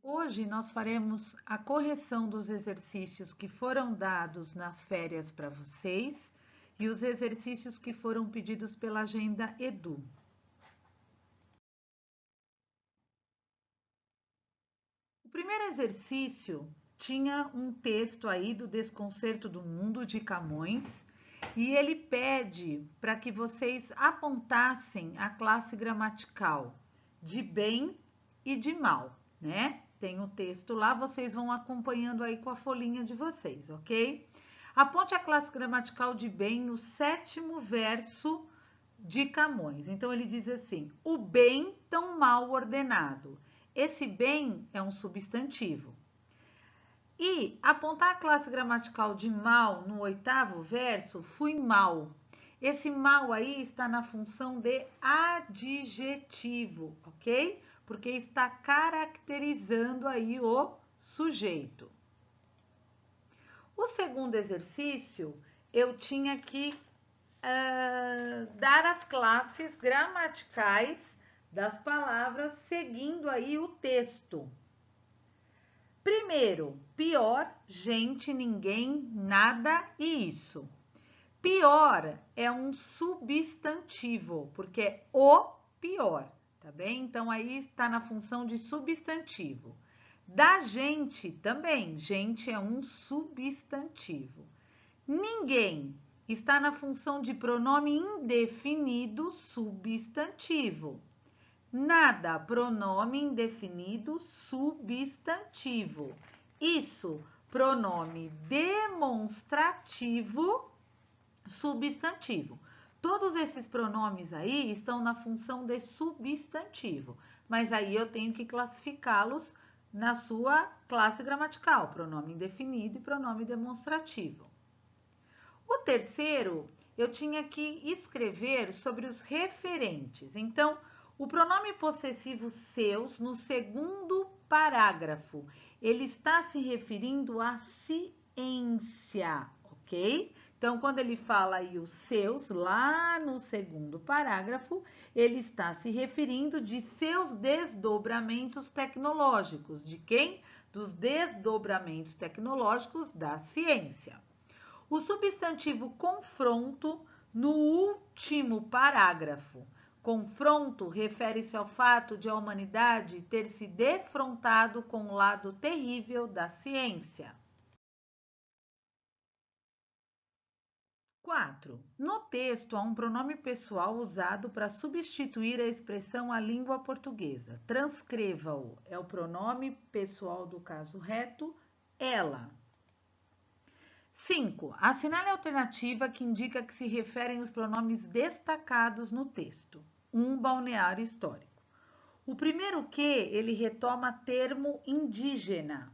Hoje nós faremos a correção dos exercícios que foram dados nas férias para vocês e os exercícios que foram pedidos pela Agenda Edu. O primeiro exercício tinha um texto aí do Desconcerto do Mundo de Camões e ele pede para que vocês apontassem a classe gramatical de bem e de mal, né? Tem o texto lá, vocês vão acompanhando aí com a folhinha de vocês, ok? Aponte a classe gramatical de bem no 7º verso de Camões. Então ele diz assim: o bem tão mal ordenado. Esse bem é um substantivo. E apontar a classe gramatical de mal no 8º verso, fui mal. Esse mal aí está na função de adjetivo, ok? Porque está caracterizando aí o sujeito. O segundo exercício, eu tinha que dar as classes gramaticais das palavras seguindo aí o texto. Primeiro, pior, gente, ninguém, nada e isso. Pior é um substantivo, porque é o pior, tá bem? Então, aí está na função de substantivo. Da gente também, gente é um substantivo. Ninguém está na função de pronome indefinido substantivo. Nada, pronome indefinido substantivo. Isso, pronome demonstrativo substantivo. Todos esses pronomes aí estão na função de substantivo, mas aí eu tenho que classificá-los na sua classe gramatical, pronome indefinido e pronome demonstrativo. O terceiro, eu tinha que escrever sobre os referentes. Então, o pronome possessivo seus, no 2º parágrafo, ele está se referindo à ciência, ok? Então, quando ele fala aí os seus, lá no 2º parágrafo, ele está se referindo de seus desdobramentos tecnológicos. De quem? Dos desdobramentos tecnológicos da ciência. O substantivo confronto no último parágrafo. Confronto refere-se ao fato de a humanidade ter se defrontado com o lado terrível da ciência. 4. No texto, há um pronome pessoal usado para substituir a expressão a língua portuguesa. Transcreva-o. É o pronome pessoal do caso reto, ela. 5. Assinale a alternativa que indica que se referem os pronomes destacados no texto. Balneário histórico. O primeiro que, ele retoma termo indígena.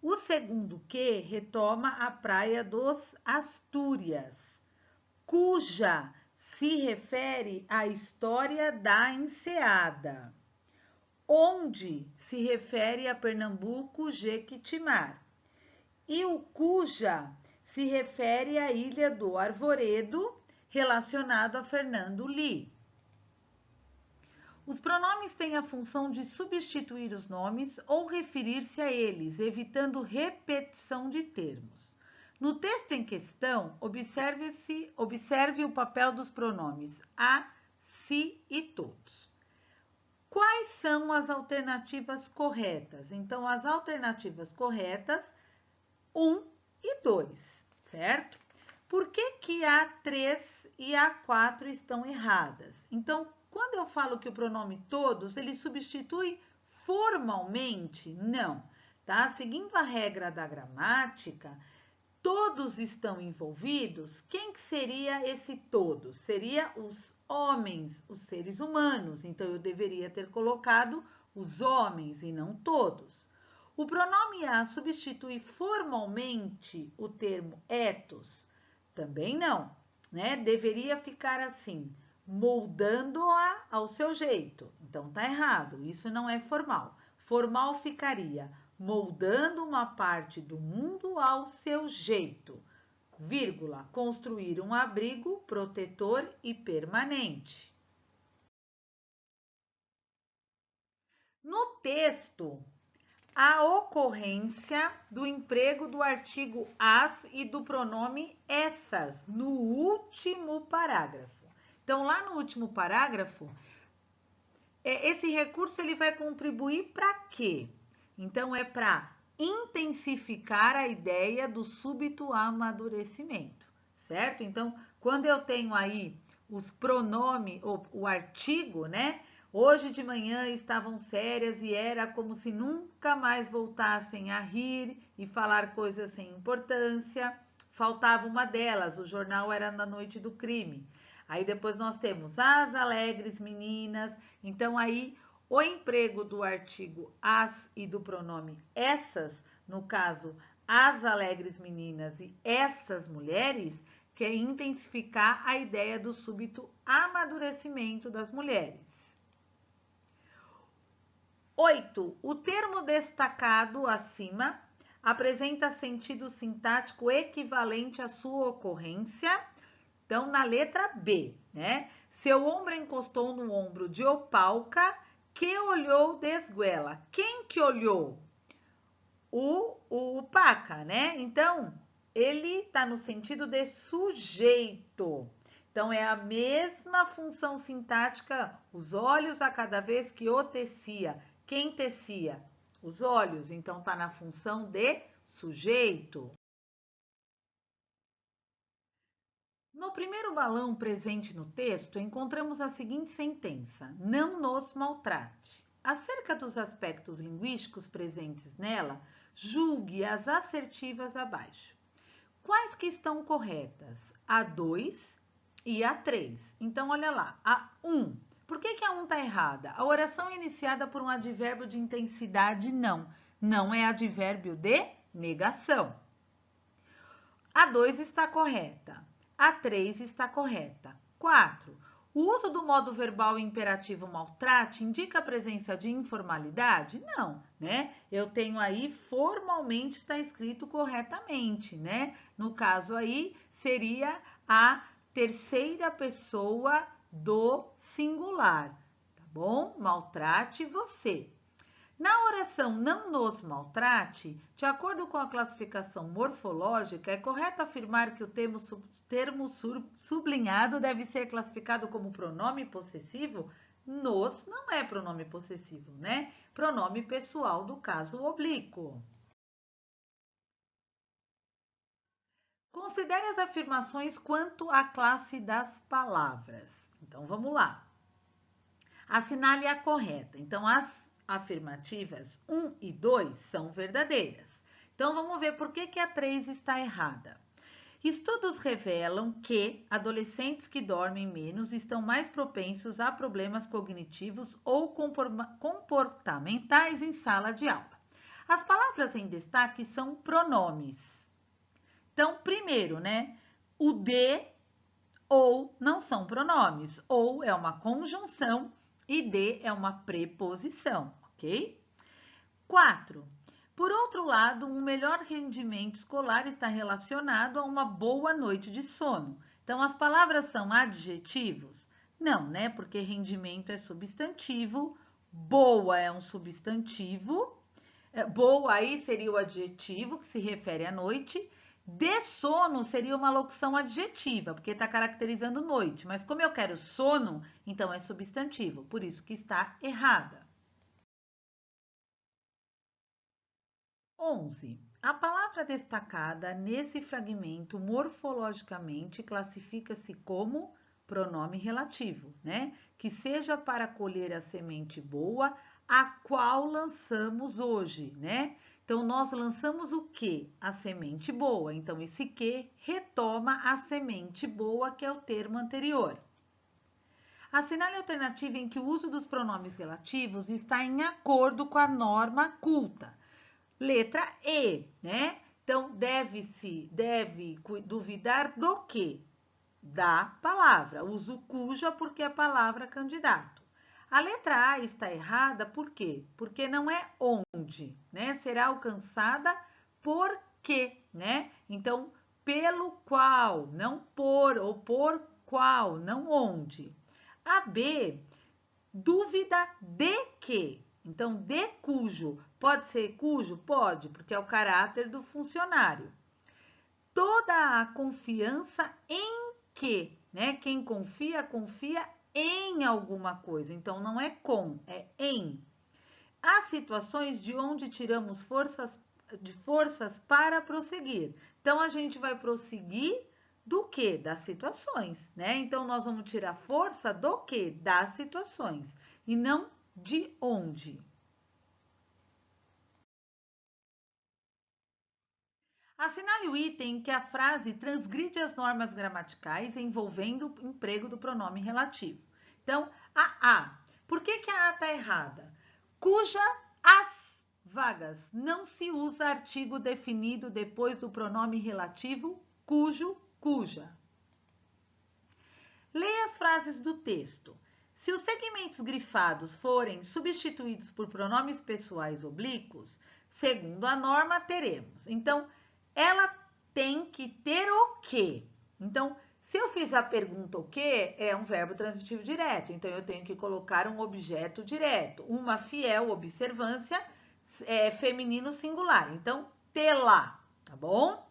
O segundo que, retoma a praia dos Astúrias, cuja se refere à história da enseada. Onde se refere a Pernambuco, Jequitimar. E o cuja se refere à ilha do Arvoredo, relacionado a Fernando Lee. Os pronomes têm a função de substituir os nomes ou referir-se a eles, evitando repetição de termos. No texto em questão, observe o papel dos pronomes a, si e todos. Quais são as alternativas corretas? Então, as alternativas corretas, 1 e 2, certo? Por que a 3 e a 4 estão erradas? Então, quando eu falo que o pronome todos, ele substitui formalmente? Não, tá? Seguindo a regra da gramática, todos estão envolvidos. Quem que seria esse todos? Seria os homens, os seres humanos. Então, eu deveria ter colocado os homens e não todos. O pronome a substitui formalmente o termo ethos? Também não, né? Deveria ficar assim, moldando-a ao seu jeito. Então, tá errado, isso não é formal. Formal ficaria moldando uma parte do mundo ao seu jeito, vírgula, construir um abrigo protetor e permanente. No texto, a ocorrência do emprego do artigo as e do pronome essas no último parágrafo. Então, lá no último parágrafo, esse recurso ele vai contribuir para quê? Então, é para intensificar a ideia do súbito amadurecimento, certo? Então, quando eu tenho aí os pronomes, o artigo, né? Hoje de manhã estavam sérias e era como se nunca mais voltassem a rir e falar coisas sem importância. Faltava uma delas, o jornal era na noite do crime. Aí depois nós temos as alegres meninas. Então aí o emprego do artigo as e do pronome essas, no caso, as alegres meninas e essas mulheres, quer intensificar a ideia do súbito amadurecimento das mulheres. 8. O termo destacado acima apresenta sentido sintático equivalente à sua ocorrência. Então, na letra B, né? Seu ombro encostou no ombro de Opalca, que olhou desguela. Quem que olhou? O Paca, né? Então, ele está no sentido de sujeito. Então, é a mesma função sintática, os olhos a cada vez que o tecia. Quem tecia? Os olhos. Então, está na função de sujeito. No primeiro balão presente no texto, encontramos a seguinte sentença: não nos maltrate. Acerca dos aspectos linguísticos presentes nela, julgue as assertivas abaixo. Quais que estão corretas? A 2 e a 3. Então, olha lá, a 1. Por que a 1 está errada? A oração é iniciada por um advérbio de intensidade não. Não é advérbio de negação. A 2 está correta. A 3 está correta. 4. O uso do modo verbal imperativo maltrate indica a presença de informalidade? Não, né? Eu tenho aí formalmente está escrito corretamente, né? No caso aí seria a terceira pessoa do singular, tá bom? Maltrate você. Na oração não nos maltrate, de acordo com a classificação morfológica, é correto afirmar que o termo sublinhado deve ser classificado como pronome possessivo? Nos não é pronome possessivo, né? Pronome pessoal do caso oblíquo. Considere as afirmações quanto à classe das palavras. Então, vamos lá. Assinale a correta. Então, as afirmativas 1 e 2 são verdadeiras. Então, vamos ver por que a 3 está errada. Estudos revelam que adolescentes que dormem menos estão mais propensos a problemas cognitivos ou comportamentais em sala de aula. As palavras em destaque são pronomes. Então, primeiro, né? O de ou não são pronomes. Ou é uma conjunção e de é uma preposição, ok? 4. Por outro lado, um melhor rendimento escolar está relacionado a uma boa noite de sono. Então, as palavras são adjetivos? Não, né? Porque rendimento é substantivo, boa é um substantivo, boa aí seria o adjetivo que se refere à noite. De sono seria uma locução adjetiva, porque está caracterizando noite. Mas como eu quero sono, então é substantivo, por isso que está errada. 11. A palavra destacada nesse fragmento morfologicamente classifica-se como pronome relativo, né? Que seja para colher a semente boa, a qual lançamos hoje, né? Então, nós lançamos o que? A semente boa. Então, esse que retoma a semente boa, que é o termo anterior. Assinale a alternativa em que o uso dos pronomes relativos está em acordo com a norma culta. Letra E, né? Então, deve duvidar do quê? Da palavra. Uso cuja porque é palavra candidato. A letra A está errada por quê? Porque não é onde, né? Será alcançada por quê, né? Então, pelo qual, não por, ou por qual, não onde. A B, dúvida de quê? Então, de cujo. Pode ser cujo? Pode, porque é o caráter do funcionário. Toda a confiança em que, né? Quem confia, confia em alguma coisa. Então, não é com, é em. Há situações de onde tiramos forças para prosseguir. Então, a gente vai prosseguir do que? Das situações, né? Então, nós vamos tirar força do que? Das situações, e não de onde. Assinale o item em que a frase transgride as normas gramaticais envolvendo o emprego do pronome relativo. Então, a A. Por que a A está errada? Cuja as vagas. Não se usa artigo definido depois do pronome relativo cujo, cuja. Leia as frases do texto. Se os segmentos grifados forem substituídos por pronomes pessoais oblíquos, segundo a norma, teremos. Então, ela tem que ter o quê? Então, se eu fiz a pergunta o quê, é um verbo transitivo direto. Então, eu tenho que colocar um objeto direto. Uma fiel observância feminino singular. Então, tê-la, tá bom?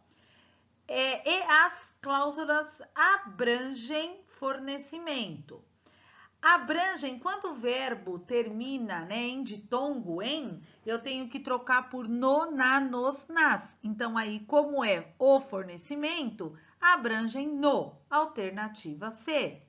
E as cláusulas abrangem fornecimento. Abrangem, quando o verbo termina, né, em ditongo, em, eu tenho que trocar por no, na, nos, nas. Então, aí, como é o fornecimento, abrangem no. Alternativa C.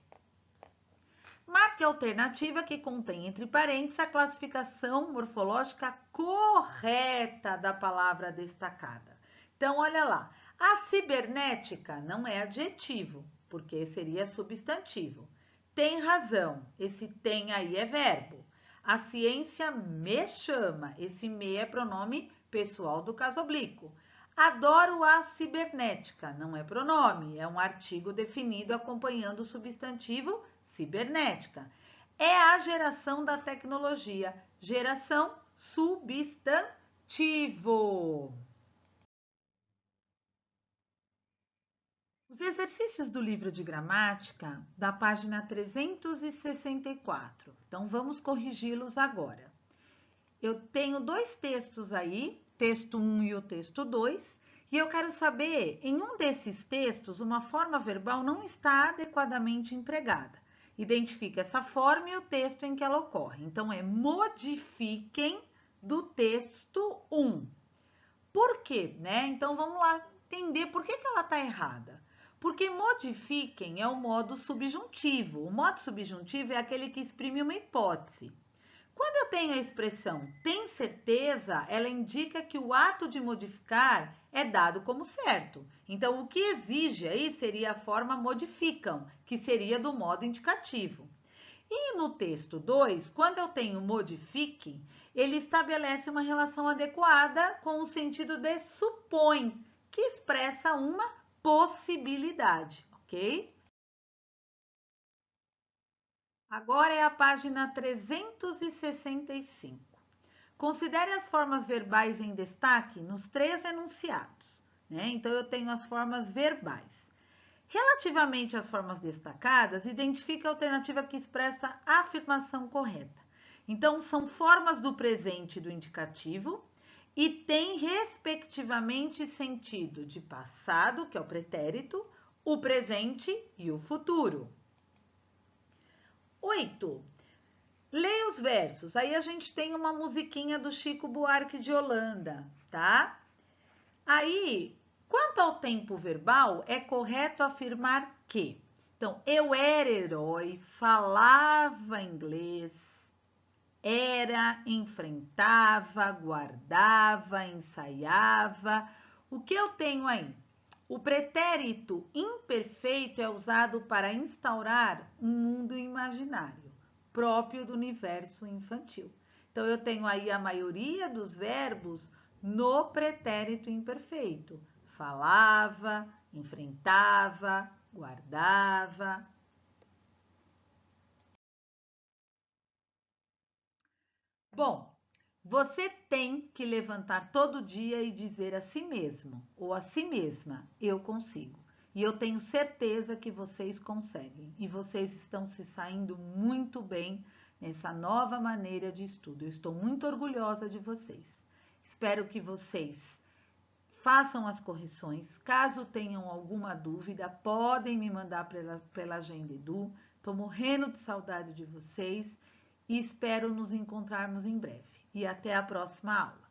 Marque a alternativa que contém entre parênteses a classificação morfológica correta da palavra destacada. Então, olha lá. A cibernética não é adjetivo, porque seria substantivo. Tem razão, esse tem aí é verbo. A ciência me chama, esse me é pronome pessoal do caso oblíquo. Adoro a cibernética, não é pronome, é um artigo definido acompanhando o substantivo cibernética. É a geração da tecnologia, geração substantivo. Os exercícios do livro de gramática, da página 364. Então, vamos corrigi-los agora. Eu tenho dois textos aí, texto 1 e o texto 2, e eu quero saber, em um desses textos, uma forma verbal não está adequadamente empregada. Identifique essa forma e o texto em que ela ocorre. Então, é modifiquem do texto 1. Por quê, né? Então, vamos lá entender por que ela está errada. Porque modifiquem é o modo subjuntivo. O modo subjuntivo é aquele que exprime uma hipótese. Quando eu tenho a expressão tem certeza, ela indica que o ato de modificar é dado como certo. Então, o que exige aí seria a forma modificam, que seria do modo indicativo. E no texto 2, quando eu tenho modifique, ele estabelece uma relação adequada com o sentido de supõe, que expressa uma possibilidade, ok? Agora é a página 365. Considere as formas verbais em destaque nos 3 enunciados, né? Então, eu tenho as formas verbais. Relativamente às formas destacadas, identifique a alternativa que expressa a afirmação correta. Então, são formas do presente e do indicativo e têm, respectivamente, sentido de passado, que é o pretérito, o presente e o futuro. 8. Leia os versos. Aí a gente tem uma musiquinha do Chico Buarque de Holanda, tá? Aí, quanto ao tempo verbal, é correto afirmar que. Então, eu era herói, falava inglês, era, enfrentava, guardava, ensaiava. O que eu tenho aí? O pretérito imperfeito é usado para instaurar um mundo imaginário, próprio do universo infantil. Então, eu tenho aí a maioria dos verbos no pretérito imperfeito. Falava, enfrentava, guardava. Bom, você tem que levantar todo dia e dizer a si mesmo ou a si mesma, eu consigo. E eu tenho certeza que vocês conseguem. E vocês estão se saindo muito bem nessa nova maneira de estudo. Eu estou muito orgulhosa de vocês. Espero que vocês façam as correções. Caso tenham alguma dúvida, podem me mandar pela Agenda Edu. Estou morrendo de saudade de vocês e espero nos encontrarmos em breve. E até a próxima aula.